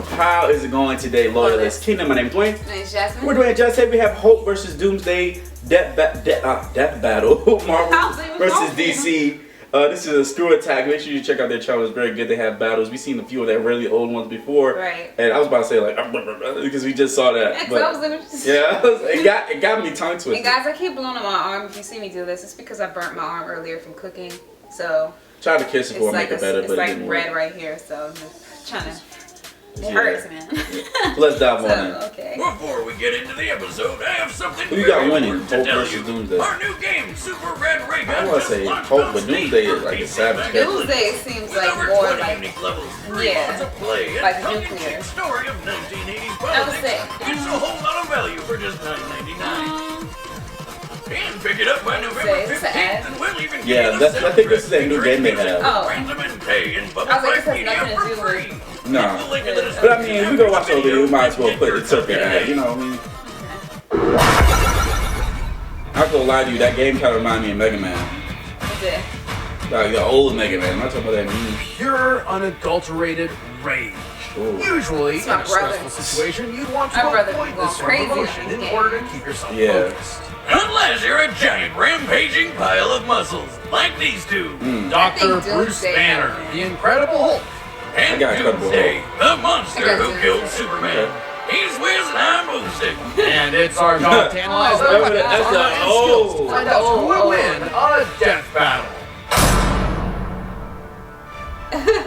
How is it going today, Loyalist Kingdom? My name is Dwayne. My name's Jasmine. We're doing Jasmine. We have Hope versus Doomsday, Death Battle, Marvel versus DC. This is a ScrewAttack. Make sure you check out their channel. It's very good. They have battles. We've seen a few of their really old ones before. Right. And I was about to say like because we just saw that. But, it got me tongue twisted. And guys, I keep blowing on my arm. If you see me do this, it's because I burnt my arm earlier from cooking. So tried to kiss it for make it better, it's but like it didn't red work. right here. So I'm just trying to. It hurts, man. Let's dive on in. Okay. Before we get into the episode, I have something Who you got very winning? important to Hope tell versus you. Doomsday. Our new game, Super Red Ray Gun, I want to just say launched Hope, on but Steam Doomsday for is like a PC savage back character. Doomsday seems with like over more 20 like unique levels, yeah, modes of play, and like a tongue-in-cheek nuclear. story of 1980s I would politics. say. It's a whole lot of value for just $9.99. And pick it up by November It's an 15th, ad. and we'll even Yeah, give I think this is a new game they have. Oh. Random and Pay and Bubble I was like, Fight this has Media nothing to for do free. with- No. We'll link in the But I description mean, if we go watch the after video, we might as well get put your it circuit token ad. You know what I mean? I'm not gonna lie to you, that game kind of reminds me of Mega Man. What's it? Like the old Mega Man. I'm not talking about that new. Pure, unadulterated rage. Ooh. Usually, in It's my a stressful brother. situation, you'd want to My brother avoid goes this sort of crazy emotion in in this order game. to keep yourself Yeah. focused. Unless you're a giant rampaging pile of muscles, like these two. Dr. think Bruce Doomsday Banner, had it. the Incredible Hulk. And got Incredible Doomsday, the monster I got who Doomsday. killed Superman. Okay. He's Wiz and I'm Boomstick. And it's our job to analyze Oh, their that's weapons, the- armor, and skills to oh. find out who will win a death battle.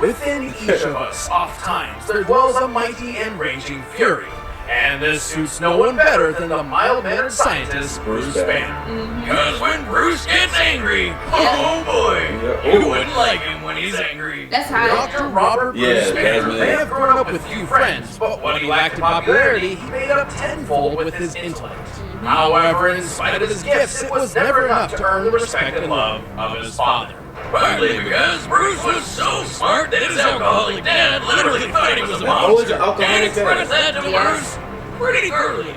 Within each of us, oft times, there dwells a mighty and raging fury. And this suits no one better than the mild-mannered scientist, Bruce Banner. Because when Bruce gets angry, oh boy, Yeah. you wouldn't like him when he's angry. That's how Dr. Robert Yeah, Bruce Banner Jasmine. may have grown up with few friends, but what he lacked in popularity, he made up tenfold with his intellect. However, in spite of his gifts, it was never enough to earn the respect and love of his father. Partly because Bruce was so smart that his alcoholic dad literally thought he was a Oh, it's monster. an alcoholic And expressed dad. that to Yes. Bruce pretty early.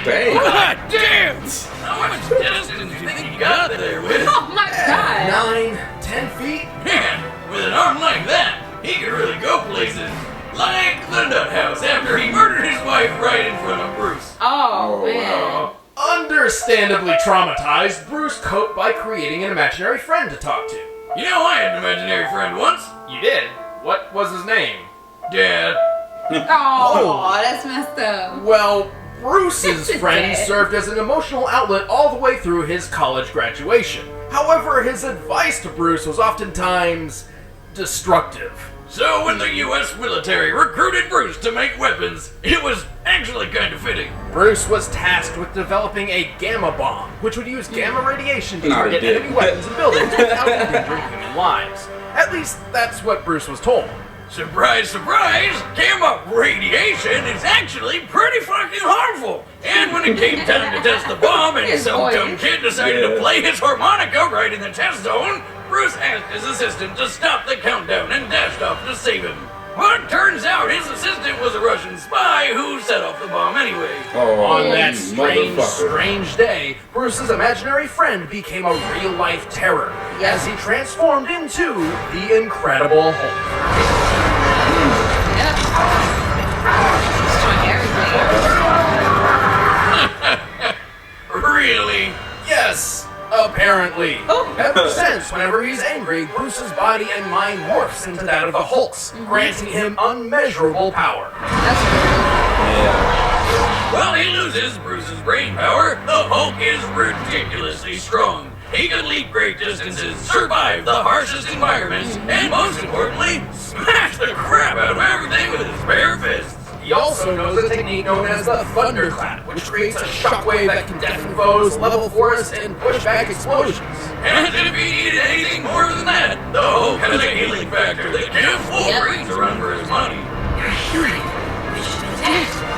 Dang. God damn! How much distance do you think you got there with? Oh my god. 9, 10 feet? Man, with an arm like that, he could really go places. Like the nut house after he murdered his wife right in front of Bruce. Oh, man. wow. Understandably traumatized, Bruce coped by creating an imaginary friend to talk to. You know, I had an imaginary friend once. You did? What was his name? Dad. Oh, that's messed up. Well, Bruce's friend Dad. served as an emotional outlet all the way through his college graduation. However, his advice to Bruce was oftentimes destructive. So when the U.S. military recruited Bruce to make weapons, it was actually kind of fitting. Bruce was tasked with developing a gamma bomb, which would use gamma radiation to No, target it didn't. enemy weapons and buildings without endangering human lives. At least, that's what Bruce was told. Surprise, surprise! Gamma radiation is actually pretty fucking harmful. And when it came time to test the bomb and Yes, some boy. dumb kid decided to Yeah. play his harmonica right in the test zone, Bruce asked his assistant to stop the countdown and dashed off to save him. But turns out his assistant was a Russian spy who set off the bomb anyway. Oh, On that you strange, motherfucker. strange day, Bruce's imaginary friend became a real-life terror Yes. as he transformed into the Incredible Hulk. Yep. Destroying everything. Really? Yes, apparently. Oh. Ever since, whenever he's angry, Bruce's body and mind morphs into that of the Hulk's, granting him unmeasurable power. That's cool. Yeah. While he loses Bruce's brain power, the Hulk is ridiculously strong. He can leap great distances, survive the harshest environments, and most importantly, smash the crap out of everything with his bare fists. He also knows a technique known as the Thunderclap, which creates a shockwave that can deafen foes, level forests, and push back explosions. And if he needed anything more than that, the Hulk has a healing factor that gives Wolverine to run for his money.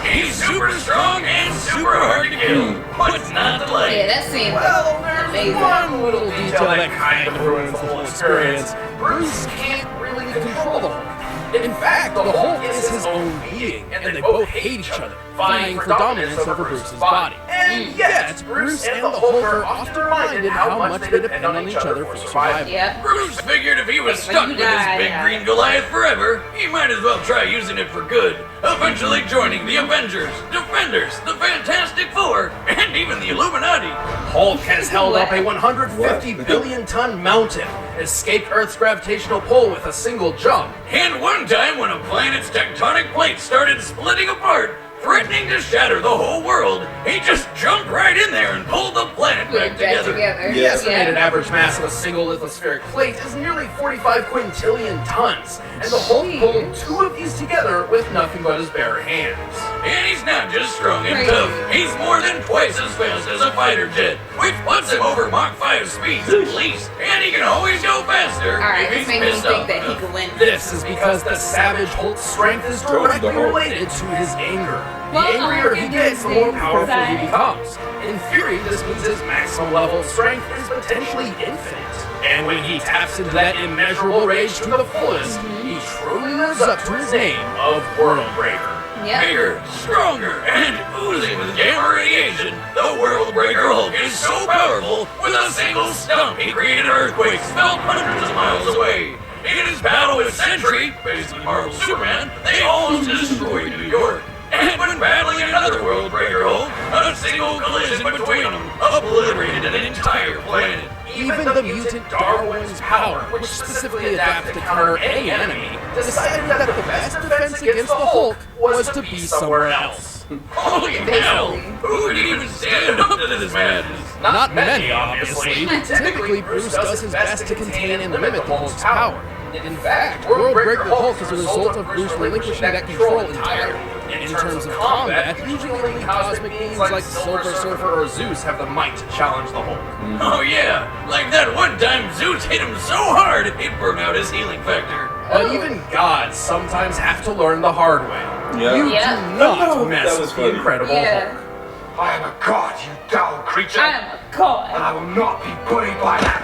He's super strong and super hard to kill. What's not to like? Yeah, that seems Well, there's amazing. one little detail that kind of ruins the whole experience. Bruce can't really control the Hulk. In fact, the Hulk is his own being, and they both hate each other, vying for dominance over Bruce's body. And yet, Bruce and the Hulk are often reminded how much they depend on each other for survival. Yep. Bruce figured if he was stuck with his big green Goliath forever, he might as well try using it for good, eventually joining the Avengers, Defenders, the Fantastic Four, and even the Illuminati. Hulk has held up a 150 billion ton mountain, escaped Earth's gravitational pull with a single jump. And one time when a planet's tectonic plates started splitting apart, threatening to shatter the whole world, he just jumped right in there and pulled the planet back together. The estimated average mass of a single lithospheric plate is nearly 45 quintillion tons, and the Hulk pulled 2 of these together with nothing but his bare hands. And he's not just strong and tough, he's more than twice as fast as a fighter jet, which puts him over Mach 5 speeds at least, and he can always go faster. Alright, if this he's makes me pissed think off that he enough. could win. This is because the savage Hulk's strength is directly related to his anger. The angrier he gets, the more powerful he becomes. In theory, this means his maximum level of strength is potentially infinite. And when he taps into that immeasurable rage to the fullest, he truly lives up to his name of Worldbreaker. Bigger, stronger, and oozing with gamma radiation, the Worldbreaker Hulk is so powerful, with a single stump he created earthquakes felt hundreds of miles away. In his battle with Sentry, basically Marvel's Superman, they almost destroyed New York. And when battling another Worldbreaker Hulk, a single collision between them obliterated an entire planet. Even the mutant Darwin's power, which specifically adapted to counter any enemy, decided that the best defense against the Hulk was to be somewhere else. Holy hell! Who would even stand up to this madness? Not many, obviously. Typically, Bruce does his best to contain and limit the Hulk's power. In fact, Worldbreaker Hulk is a result of Bruce relinquishing that control entirely. In terms of combat, usually only cosmic beings like Silver Surfer or Zeus have the might to challenge the Hulk. Oh yeah, like that one time Zeus hit him so hard it burned out his healing factor. But even gods sometimes have to learn the hard way. Yeah. You do not mess That was with the funny. Incredible Hulk. I am a god, you dull creature. I am a god. I will not be bullied by that.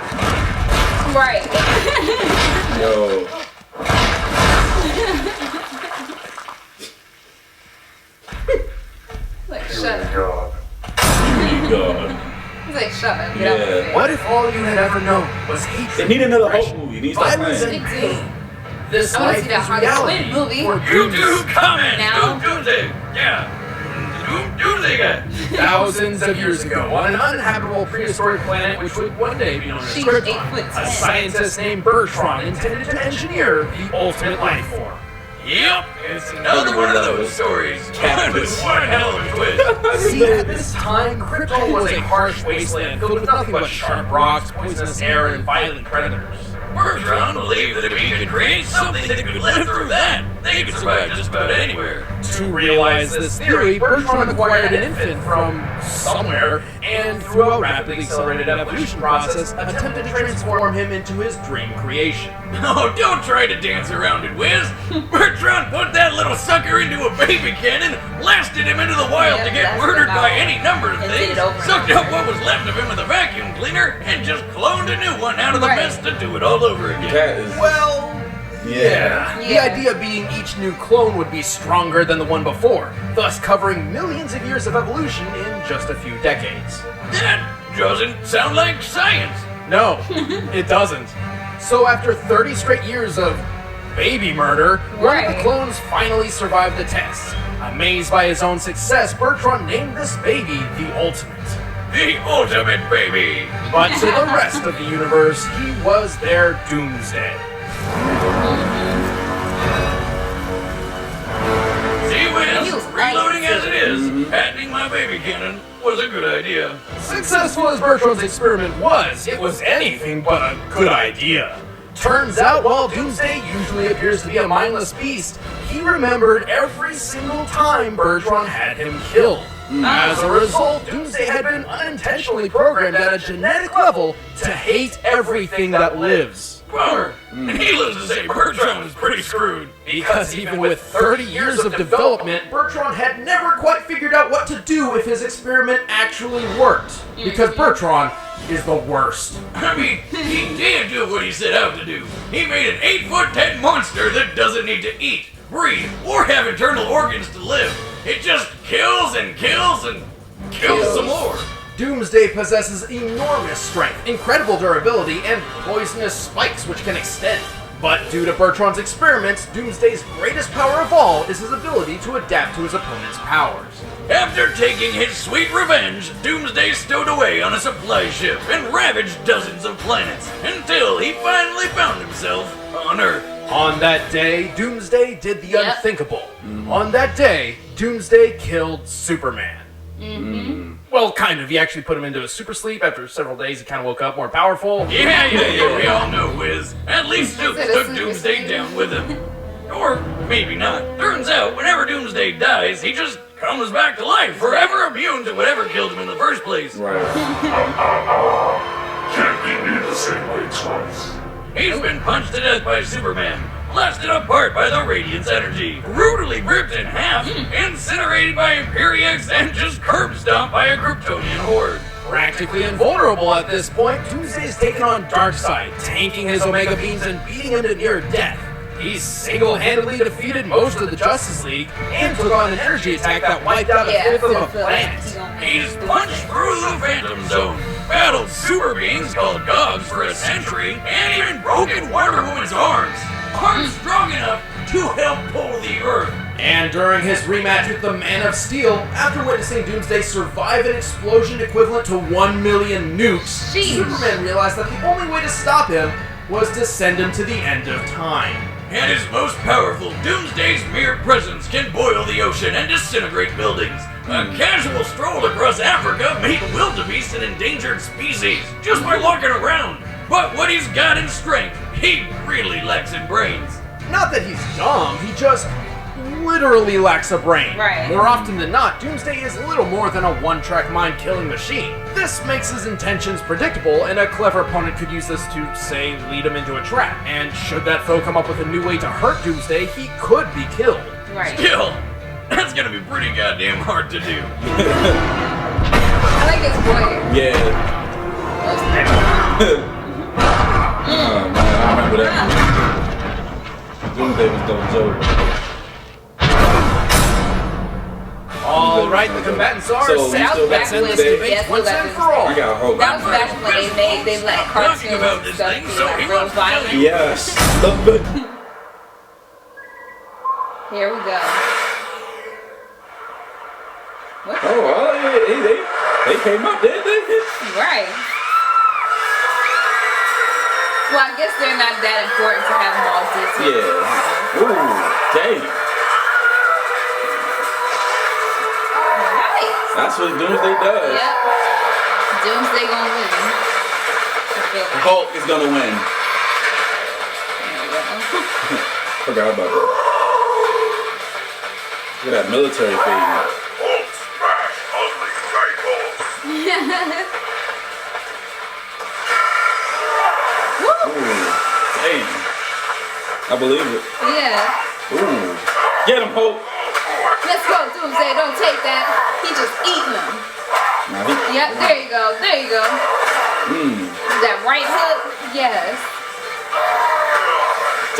Right. Yo. Like, shut up. God. He's like, shut up. Get out of Yeah. here. What if all you had ever known was They hatred, need another depression, Hulk movie. They need to stop violence, playing. and pain? This I wanna life see that is Harley reality Quinn movie. for You do comments! Now? Doomsday! Yeah. Doomsday guy. Thousands of years ago, on an uninhabitable prehistoric planet which would one day be known as She's Krypton, 8'10". a scientist named Bertrand intended to engineer the ultimate life form. Yep, it's another one of those stories. With one hell of a twist. See, at this time, Krypton was a harsh wasteland filled with nothing but sharp rocks, poisonous air, and violent predators. Bertrand believed that if he could create something that could live through that, they could survive just about anywhere. To realize this theory, Bertrand acquired an infant from somewhere, and through a rapidly accelerated evolution process, attempted to transform him into his dream creation. Oh, don't try to dance around it, Wiz. Bertrand put that little sucker into a baby cannon, blasted him into the wild to get that's murdered by about any number of and did things, it over and sucked over. up what was left of him with a vacuum cleaner, and just cloned a new one out of the Right. mess to do it all over again. That is. Well, Yeah. the idea being each new clone would be stronger than the one before, thus covering millions of years of evolution in just a few decades. That doesn't sound like science. No, it doesn't. So after 30 straight years of baby murder, one of the Right. clones finally survived the test. Amazed by his own success, Bertrand named this baby the Ultimate. The ultimate baby. But to the rest of the universe, he was their Doomsday. See, He Wiz, was reloading nice. as it is, patenting my baby cannon was a good idea. Successful as Bertrand's experiment was, it was anything but a good idea. Turns out, while Doomsday usually appears to be a mindless beast, he remembered every single time Bertrand had him killed. As a result, Doomsday had been unintentionally programmed at a genetic level to hate everything that lives. Bummer. Needless to say, Bertrand was pretty screwed. Because even with 30 years of development, Bertrand had never quite figured out what to do if his experiment actually worked. Because Bertrand is the worst. I mean, he did do what he set out to do. He made an 8'10" monster that doesn't need to eat, breathe, or have internal organs to live. It just kills and kills and kill some more. Doomsday possesses enormous strength, incredible durability, and poisonous spikes which can extend. But due to Bertrand's experiments, Doomsday's greatest power of all is his ability to adapt to his opponent's powers. After taking his sweet revenge, Doomsday stowed away on a supply ship and ravaged dozens of planets until he finally found himself on Earth. On that day, Doomsday did the Yep. unthinkable. On that day, Doomsday killed Superman. Well, kind of. He actually put him into a super sleep. After several days, he kind of woke up more powerful. Yeah, we all know Wiz. At least Dooms Is it a took super Doomsday sleep? down with him. Or maybe not. Turns out, whenever Doomsday dies, he just comes back to life, forever immune to whatever killed him in the first place. Right. Can't beat me the same way twice. He's been punched to death by Superman, blasted apart by the Radiant's energy, brutally ripped in half, incinerated by Imperiex, and just curb stomped by a Kryptonian horde. Practically invulnerable at this point, Doomsday's taken on Darkseid, tanking his Omega beams and beating him to near death. He single-handedly defeated most of the Justice League and took on an energy attack that wiped out a fifth of the planet. He's punched through the Phantom Zone, battled super beings called Gogs for a century, and even broken Wonder Woman's arms. Arms strong enough to help pull the Earth. And during his rematch with the Man of Steel, after witnessing Doomsday survive an explosion equivalent to 1 million nukes, Jeez. Superman realized that the only way to stop him was to send him to the end of time. At his most powerful, Doomsday's mere presence can boil the ocean and disintegrate buildings. A casual stroll across Africa made wildebeest an endangered species just by walking around. But what he's got in strength, he really lacks in brains. Not that he's dumb, he just literally lacks a brain. Right. More often than not, Doomsday is little more than a one-track mind-killing machine. This makes his intentions predictable, and a clever opponent could use this to, say, lead him into a trap. And should that foe come up with a new way to hurt Doomsday, he could be killed. Right. Still, that's gonna be pretty goddamn hard to do. I like his voice. Yeah. Oh man, I remember that. Doomsday was dope joke. Alright, the combatants are So, set. you still got Let's end this Doomsday? debate Yes, once we got and for all. I got a whole That was back when they let cartoons Talking about and this stuff thing, be so like he real wants to tell violent. you. Yes. Look. Here we go. What? Oh, well, they came up, didn't they? Right. Well, I guess they're not that important to have them all detailed. Yeah. Ooh, dang. Nice. That's what Doomsday does. Yep. Doomsday gonna win. I feel like. Hulk is gonna win. There we go. Forgot about that. Look at that military fade. Hulk smash ugly cycles. Ooh, dang. I believe it. Yeah. Ooh. Get him, Hulk. Let's go, Doomsday. Don't take that. He just eating them. Now he, Yep, there you go. There you go. That right hook. Yes.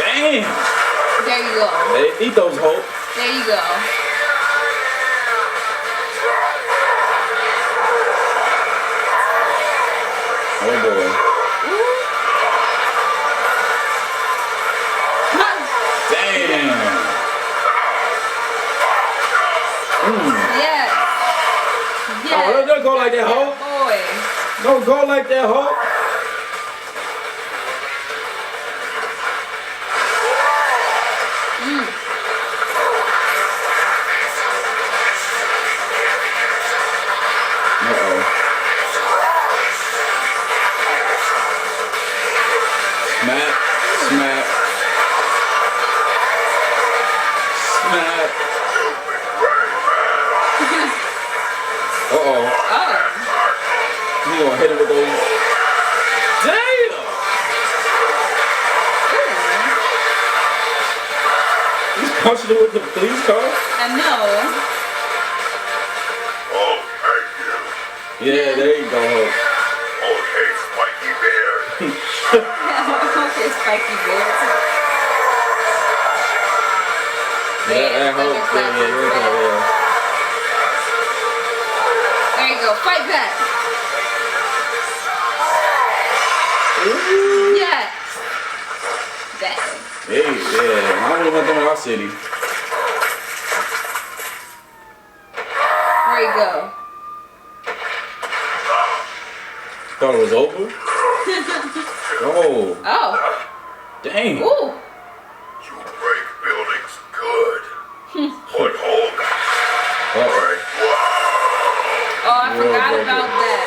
damn. There you go. Hey, eat those, Hulk. There you go. Oh boy. Damn. Yes. Yes. Oh, don't go like that, Hulk. Boy. Don't go like that, Hulk. Uh-oh. Smack, smack. Smack. Uh-oh. Oh. You gonna hit him with those? Damn! He's punching him with the police car? I know. Hulk, thank you. Yeah, there you go, Hulk. Hulk hates spiky beard. Okay, spiky beard. Yeah, Hulk. Yeah. There you you go. Fight back. Ooh. Yes. Dang. Hey, yeah. I don't want them in our city. Where you go? Thought it was over? Oh. Oh. Dang. Ooh. You break buildings good. But Hulk, Alright. Oh, I World forgot record. about that.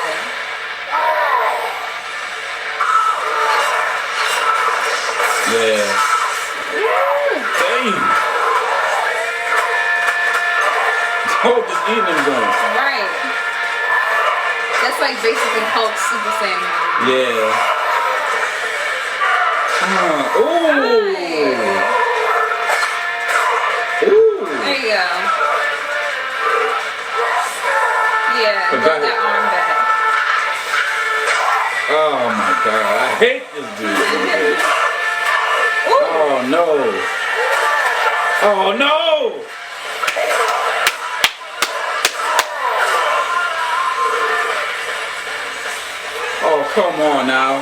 Yeah. Dang. Hulk just eating them joints. Right. That's like basically Hulk's Super Saiyan. Yeah. Ooh. Ooh. There you go. Yeah, Forgot got it. that arm back. Oh my god. I hate this dude. Ooh. Oh no. Oh no. Oh, come on now.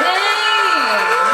Dang.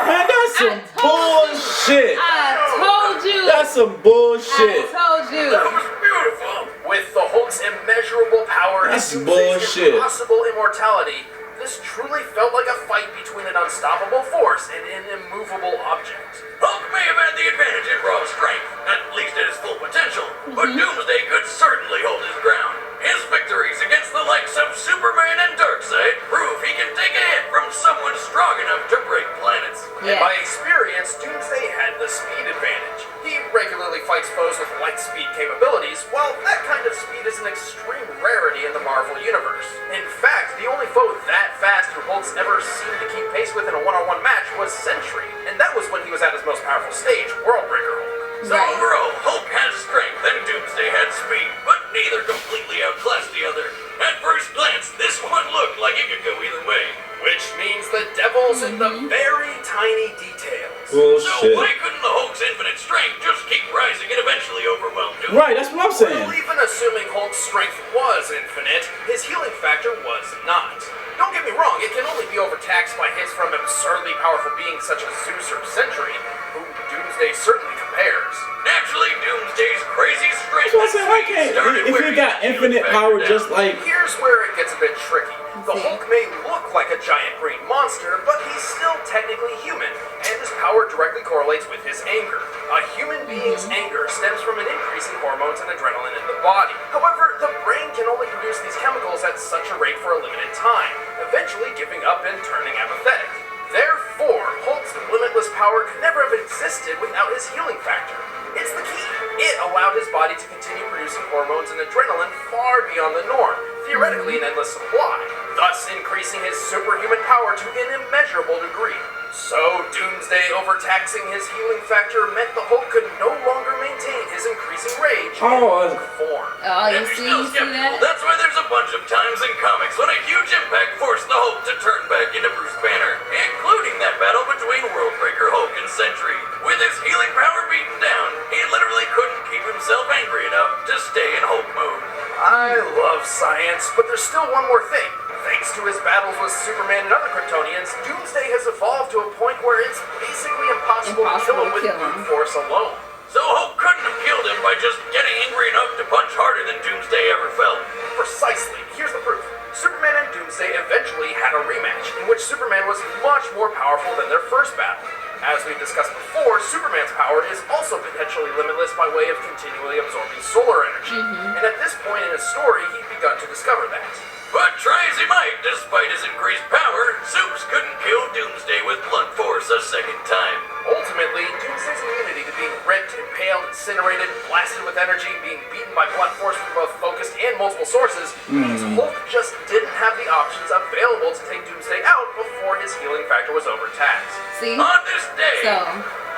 Man, that's some bullshit. I told you. That's some I bullshit. told you. That was beautiful. With the Hulk's immeasurable power That's and Doomsday's bullshit. impossible immortality, this truly felt like a fight between an unstoppable force and an immovable object. Hulk may have had the advantage in raw strength, at least at his full potential, but Doomsday could certainly hold his ground. His victories against the likes of Superman and Darkseid prove he can take a hit from someone strong enough to break planets. And Yeah. by experience, Doomsday had the speed advantage. He regularly fights foes with light speed capabilities, while that kind of speed is an extreme rarity in the Marvel Universe. In fact, the only foe that fast who Hulk's ever seemed to keep pace with in a one-on-one match was Sentry, and that was when he was at his most powerful stage, Worldbreaker Hulk. So Right. overall, Hulk has strength and Doomsday had speed, but neither completely outclassed the other. At first glance, this one looked like it could go either way. Which means the devil's in the very tiny details. So Bullshit. why couldn't the Hulk's infinite strength just keep rising and eventually overwhelm Doomsday? Right, that's what I'm Well, saying. even assuming Hulk's strength was infinite, his healing factor was not. Don't get me wrong, it can only be overtaxed by hits from absurdly powerful beings such as Zeus or Sentry, who Doomsday certainly compares. Naturally, Doomsday's crazy strength That's what I'm saying. Why and speed can't started if you wearing got his infinite healing power factor just down. like Here's where it gets a bit tricky. The See. Hulk may look like a giant green monster, but he's still technically human, and his power directly correlates with his anger. A human being's anger stems from an increase in hormones and adrenaline in the body. However, the brain can only produce these chemicals at such a rate for a limited time, eventually giving up and turning apathetic. Therefore, Hulk's limitless power could never have existed without his healing factor. It's the key. It allowed his body to continue producing hormones and adrenaline far beyond the norm, theoretically an endless supply, thus increasing his superhuman power to an immeasurable degree. So, Doomsday overtaxing his healing factor meant the Hulk could no longer maintain his increasing rage in Oh, Hulk form. Oh, you If see, you're you still see skeptical, that? that's why there's a bunch of times in comics when a huge impact forced the Hulk to turn back into Bruce Banner, including that battle between Worldbreaker Hulk and Sentry. With his healing power beaten down, he literally couldn't keep himself angry enough to stay in Hulk mode. I love science, but there's still one more thing. Thanks to his battles with Superman and other Kryptonians, Doomsday has evolved to a point where it's basically impossible to kill him with brute force alone. So Hulk couldn't have killed him by just getting angry enough to punch harder than Doomsday ever felt. Precisely. Here's the proof. Superman and Doomsday eventually had a rematch, in which Superman was much more powerful than their first battle. As we discussed before, Superman's power is also potentially limitless by way of continually absorbing solar energy. And at this point in his story, he'd begun to discover that. But try as he might, despite his increased power, Supes couldn't kill Doomsday with blunt force a second time. Ultimately, Doomsday's immunity to being ripped, impaled, incinerated, blasted with energy, being beaten by blunt force from both focused and multiple sources, means Hulk just didn't have the options available to take Doomsday out before his healing factor was overtaxed. See? On this day, So,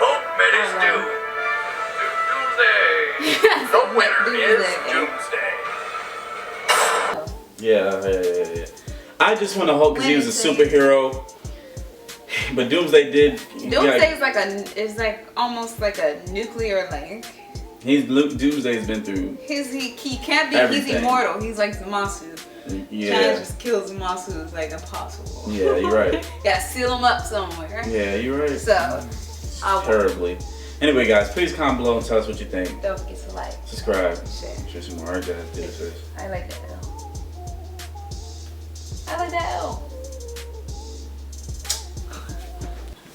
Hulk met his I doom. love Doomsday. The winner is Doomsday. Doomsday. Yeah. I just want to Hulk because he was a superhero. But Doomsday did. Doomsday is like almost like a nuclear link. Doomsday's been through. He can't be. Everything. He's immortal. He's like Zamasu. Yeah. Trying to just kill Zamasu is like impossible. Yeah, you're right. Gotta seal him up somewhere. Yeah, you're right. So, terribly. Anyway, guys, please comment below and tell us what you think. Don't forget to like, subscribe, share some more. Alright, guys, do this. I like that L. I like that L.